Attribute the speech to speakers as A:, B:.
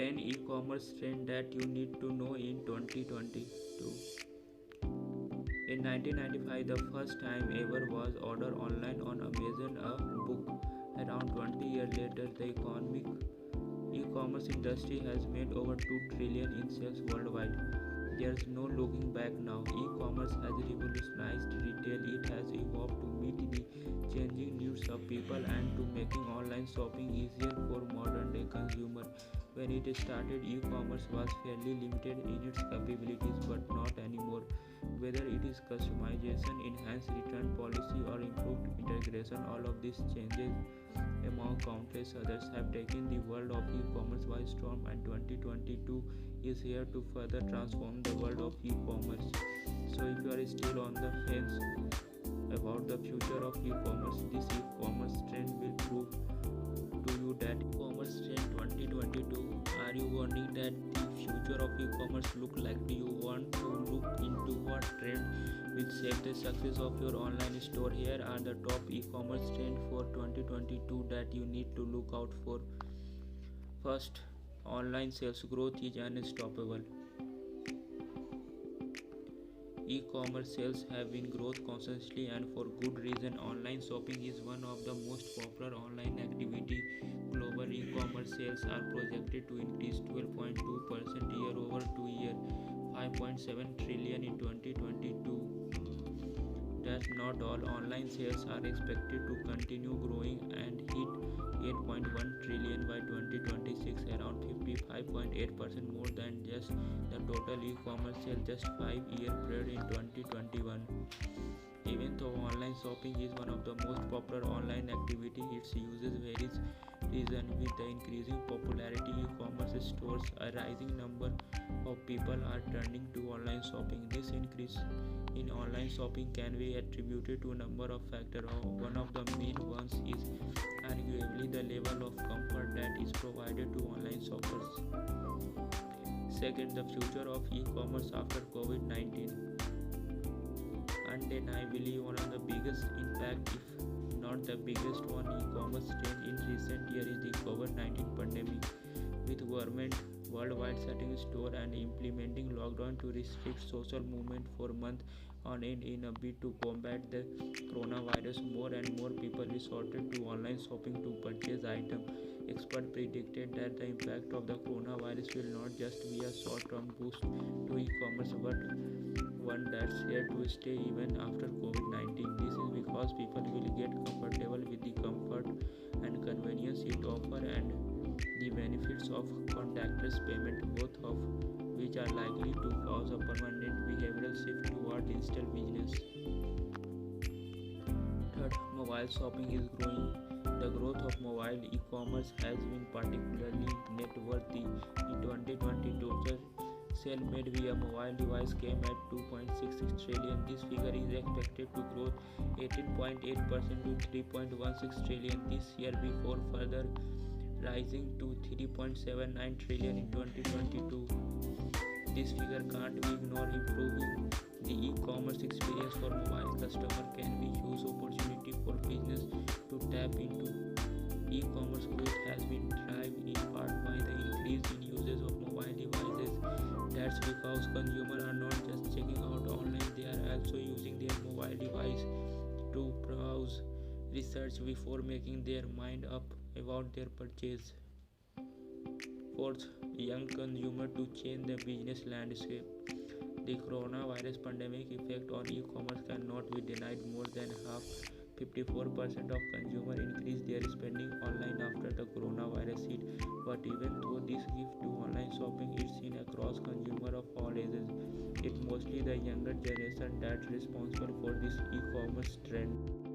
A: 10 e-commerce trends that you need to know in 2022. In 1995, the first time ever was ordered online on Amazon a book. Around 20 years later, the e-commerce industry has made over 2 trillion in sales worldwide. There's no looking back now. E-commerce has revolutionized retail. It has evolved to meet the changing needs of people and to making online shopping easier for modern day consumer. When it started, e-commerce was fairly limited in its capabilities, but not anymore. Whether it is customization, enhanced return policy, or improved integration, all of these changes among countless others have taken the world of e-commerce by storm, and 2022 is here to further transform the world of e-commerce. So if you are still on the fence about the future of e-commerce, this e-commerce trend will prove to you that e-commerce trend 2022. Are you wondering that the future of e-commerce look like? Do you want to look into what trend will shape the success of your online store? Here are the top e-commerce trends for 2022 that you need to look out for. First, online sales growth is unstoppable. E-commerce sales have been growth constantly and for good reason. Online shopping is one of the most popular online activity. Global e-commerce sales are projected to increase 12.2% year over 2 year, 5.7 trillion in 2022. That's not all. Online sales are expected to continue growing and hit 8.1 trillion by 2026, around 55.8% more than just the total e-commerce sales just 5 year period in 2021. Even though online shopping is one of the most popular online activity, its uses varies reason. With the increasing popularity e-commerce stores, a rising number of people are turning to online shopping. This increase in online shopping can be attributed to a number of factors. One of the main ones is arguably the level of comfort that is provided to online shoppers. Second, the future of e-commerce after COVID-19. Undeniably, one of the biggest impact, if not the biggest one, e-commerce trend in recent years is the COVID-19 pandemic. With government worldwide shutting stores and implementing lockdown to restrict social movement for months on end in a bid to combat the coronavirus, more and more people resorted to online shopping to purchase items. Experts predicted that the impact of the coronavirus will not just be a short-term boost to e-commerce, but one that's here to stay even after COVID-19. This is because people will get comfortable with the comfort and convenience it offers and the benefits of contactless payment, both of which are likely to cause a permanent behavioral shift toward digital business. Third, mobile shopping is growing. The growth of mobile e-commerce has been particularly noteworthy in 2022. Sale made via mobile device came at 2.66 trillion. This figure is expected to grow 18.8% to 3.16 trillion this year before further rising to 3.79 trillion in 2022. This figure can't be ignored. Improving the e-commerce experience for mobile customers can be a huge opportunity for business to tap into. E-commerce growth has been driven in part by the increase in usage of mobile devices. That's because consumers are not just checking out online, they are also using their mobile device to browse, research before making their mind up about their purchase. Fourth, young consumer to change the business landscape. The coronavirus pandemic effect on e-commerce cannot be denied. More than half, 54% of consumers increased their spending online after the coronavirus hit. But even though this shift to online shopping is seen across consumers of all ages, it's mostly the younger generation that's responsible for this e-commerce trend.